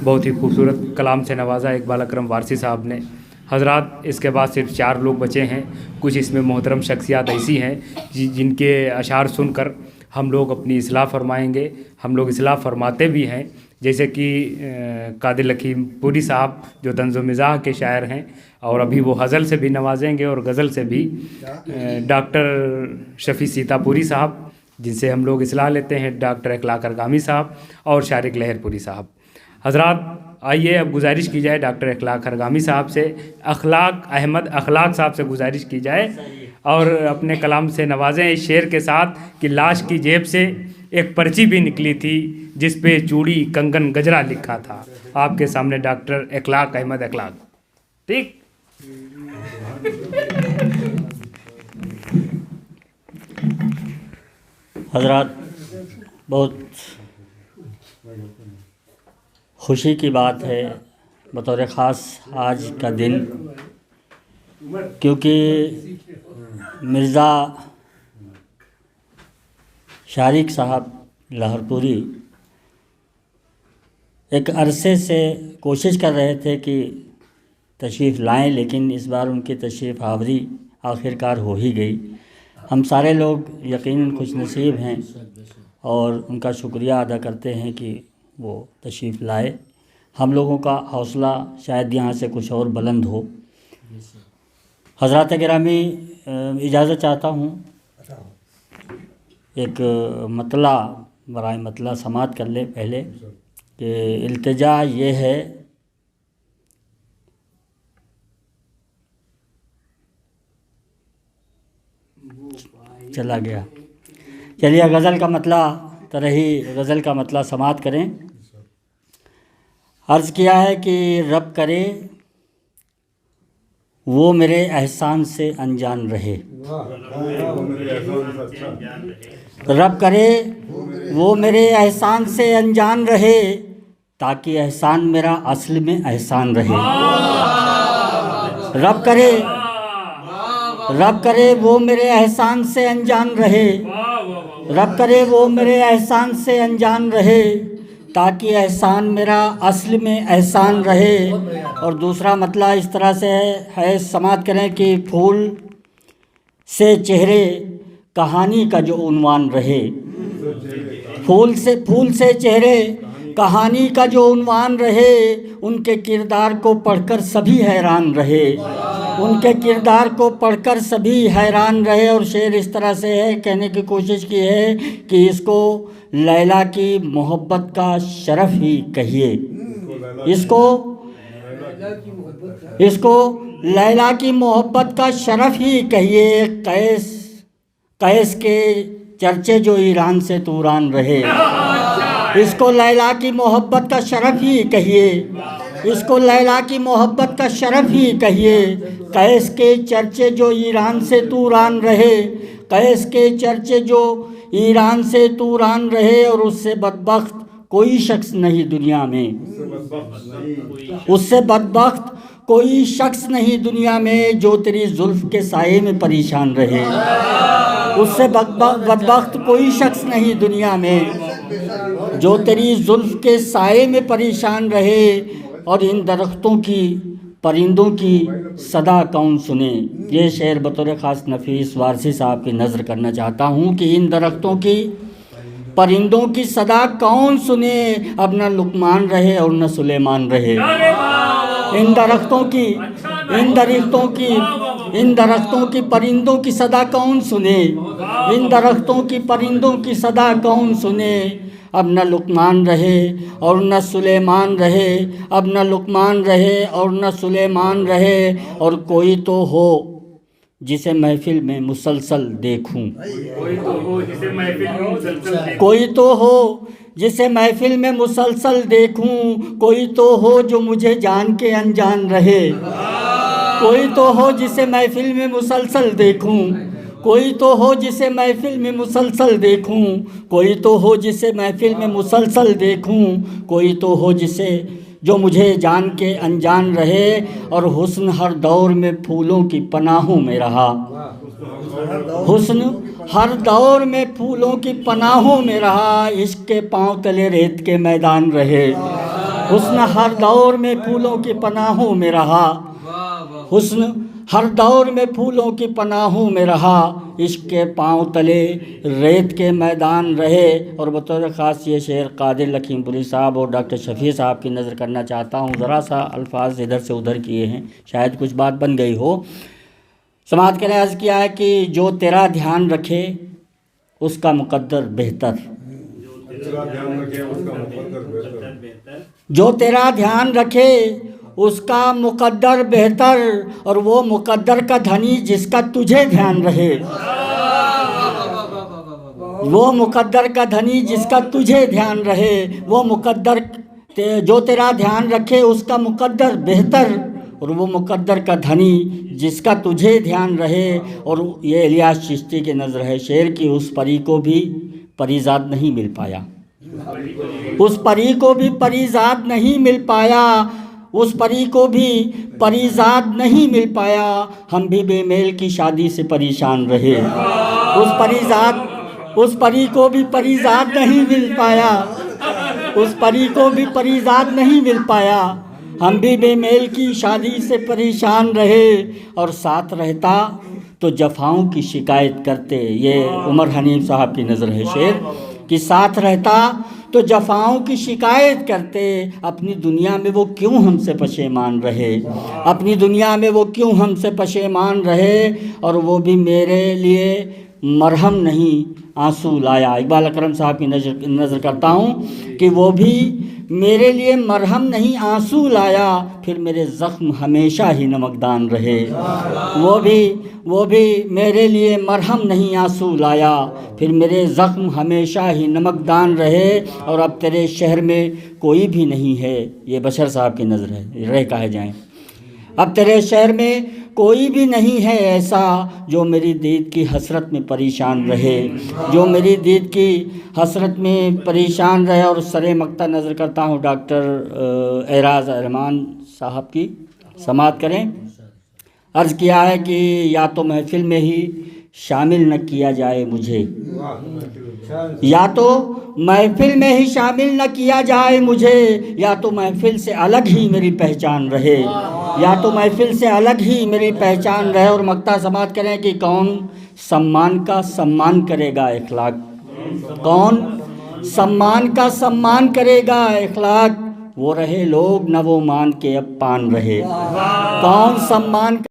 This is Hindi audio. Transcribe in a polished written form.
बहुत ही खूबसूरत कलाम से नवाजा इकबाल अकरम वारसी साहब ने। हज़रात, इसके बाद सिर्फ 4 लोग बचे हैं। कुछ इसमें मोहतरम शख्सियात ऐसी हैं जिनके अशार सुनकर हम लोग अपनी इस्लाह फरमाएंगे, हम लोग इस्लाह फरमाते भी हैं। जैसे कि कादिर लखीमपुरी साहब जो तंज़ो मिज़ाह के शायर हैं और अभी वो गज़ल से भी नवाजेंगे और गज़ल से भी। डॉक्टर शफ़ी सीतापुरी साहब जिनसे हम लोग इस्लाह लेते हैं, डॉक्टर इखलाक अरगामी साहब और शारिक लहरपुरी साहब। हज़रात, आइए अब गुजारिश की जाए डॉक्टर इखलाक अरगामी साहब से, अखलाक अहमद अखलाक साहब से गुजारिश की जाए और अपने कलाम से नवाजें इस शेर के साथ कि लाश की जेब से एक पर्ची भी निकली थी जिस पे चूड़ी कंगन गजरा लिखा था। आपके सामने डॉक्टर इखलाक अहमद अखलाक। ठीक। हज़रात, बहुत खुशी की बात है बतौर ख़ास आज का दिन, क्योंकि मिर्ज़ा शारिक साहब लहरपुरी एक अरसे से कोशिश कर रहे थे कि तशरीफ़ लाएं, लेकिन इस बार उनकी तशरीफ़ आवरी आखिरकार हो ही गई। हम सारे लोग यकीनन खुशनसीब हैं और उनका शुक्रिया अदा करते हैं कि वो तशरीफ़ लाए। हम लोगों का हौसला शायद यहाँ से कुछ और बुलंद हो। हज़रात गिरामी, इजाज़त चाहता हूँ, एक मतला बराए मतला समात कर ले पहले कि इल्तिजा ये है चला गया। चलिए गज़ल का मतला तरही गज़ल का मतला समात करें। अर्ज़ किया है कि रब करे वो मेरे एहसान से अनजान रहे, रब करे वो मेरे एहसान से अनजान रहे, ताकि एहसान मेरा असल में एहसान रहे। रब करे वो मेरे एहसान से अनजान रहे, रब करे वो मेरे एहसान से अनजान रहे, ताकि एहसान मेरा असल में एहसान रहे। और दूसरा मतला इस तरह से है, समात करें कि फूल से चेहरे कहानी का जो उन्वान रहे, फूल से चेहरे कहानी का जो उन्वान रहे, उनके किरदार को पढ़कर सभी हैरान रहे, उनके किरदार को पढ़कर सभी हैरान रहे। और शेर इस तरह से है, कहने की कोशिश की है कि इसको लैला की मोहब्बत का शरफ ही कहिए, इसको लैला की मोहब्बत का शरफ ही कहिए। कैस के चर्चे जो ईरान से तूरान रहे, इसको लैला की मोहब्बत का शरफ ही कहिए, इसको लैला की मोहब्बत का शरफ ही कहिए। कैस के चर्चे जो ईरान से तूरान रहे, कैस के चर्चे जो ईरान से तूरान रहे, और उससे बदबख्त कोई शख्स नहीं दुनिया में, उससे बदबख्त कोई शख्स नहीं दुनिया में जो तेरी जुल्फ के साये में परेशान रहे, उससे बदबख्त कोई शख्स नहीं दुनिया में जो तेरी जुल्फ के साये में परेशान रहे। और इन दरख्तों की परिंदों की सदा कौन सुने, ये शेर बतौर ख़ास नफीस वारसी साहब की नज़र करना चाहता हूँ कि इन दरख्तों की परिंदों की सदा कौन सुने, अब न लुकमान रहे और न सुलेमान रहे। इन दरख्तों की परिंदों की सदा कौन सुने, इन दरख्तों की परिंदों की सदा कौन सुने, अब न लुकमान रहे और न सुलेमान रहे, अब न लुकमान रहे और न सुलेमान रहे। और कोई तो हो जिसे महफिल में मुसलसल देखूं, कोई तो हो जिसे महफिल में मुसलसल देखूं, कोई तो हो जो मुझे जान के अनजान रहे, कोई तो हो जिसे महफिल में मुसलसल देखूं, कोई तो हो जिसे महफिल में मुसलसल देखूं, कोई तो हो जिसे महफिल में मुसलसल देखूं, कोई तो हो जिसे जो मुझे जान के अनजान रहे। और हुस्न हर दौर में फूलों की पनाहों में रहा, हुस्न हर दौर में फूलों की पनाहों में रहा, इश्क के पांव तले रेत के मैदान रहे, हुस्न हर दौर में फूलों की पनाहों में रहा, हुस्न हर दौर में फूलों की पनाहों में रहा, इश्क के पांव तले रेत के मैदान रहे। और बतौर ख़ास ये शेर कादिर लखीमपुरी साहब और डॉक्टर शफ़ी साहब की नज़र करना चाहता हूँ। ज़रा सा अल्फाज इधर से उधर किए हैं, शायद कुछ बात बन गई हो। समात के अर्ज़ किया है कि जो तेरा ध्यान रखे उसका मुक़द्दर बेहतर, जो तेरा ध्यान रखे उसका मुक़द्दर बेहतर, और वो मुक़द्दर का धनी जिसका तुझे ध्यान रहे, वो मुक़द्दर का धनी जिसका तुझे ध्यान रहे, वो मुक़द्दर जो तेरा ध्यान रखे उसका मुक़द्दर बेहतर, और वो मुक़द्दर का धनी जिसका तुझे ध्यान रहे। और ये इलियास चिश्ती की नज़र है शेर की, उस परी को भी परीज़ाद नहीं मिल पाया, उस परी को भी परीज़ाद नहीं मिल पाया, उस परी को भी परीज़ाद नहीं मिल पाया, हम भी बेमेल की शादी से परेशान रहे। उस परी को भी परीज़ाद नहीं मिल पाया, उस परी को भी परीज़ाद नहीं मिल पाया, हम भी बेमेल की शादी से परेशान रहे। और साथ रहता तो जफ़ाओं की शिकायत करते, ये उमर हनीफ साहब की नज़र है शेर, कि साथ रहता तो जफ़ाओं की शिकायत करते, अपनी दुनिया में वो क्यों हमसे पशेमान रहे, अपनी दुनिया में वो क्यों हमसे पशेमान रहे, और वो भी मेरे लिए मरहम नहीं आंसू लाया। इकबाल अकरम साहब की नज़र करता हूँ कि वो भी मेरे लिए मरहम नहीं आंसू लाया, फिर मेरे ज़ख्म हमेशा ही नमकदान रहे। वो भी मेरे लिए मरहम नहीं आंसू लाया, फिर मेरे ज़ख्म हमेशा ही नमकदान रहे। और अब तेरे शहर में कोई भी नहीं है, ये बशर साहब की नज़र है, रह कहे जाएँ। अब तेरे शहर में कोई भी नहीं है ऐसा जो मेरी दीद की हसरत में परेशान रहे, जो मेरी दीद की हसरत में परेशान रहे। और सरे मक्ता नज़र करता हूँ डॉक्टर एराज रहमान साहब की, समात करें। अर्ज़ किया है कि या तो महफ़िल में ही शामिल न किया जाए मुझे, या तो महफ़िल में ही शामिल न किया जाए मुझे, या तो महफ़िल से अलग ही मेरी पहचान रहे, या तो महफ़िल से अलग ही मेरी पहचान रहे। और मक्ता समात करें कि कौन सम्मान का सम्मान करेगा इखलाक, कौन सम्मान का सम्मान करेगा इखलाक, वो रहे लोग न वो मान के अब पान रहे, कौन सम्मान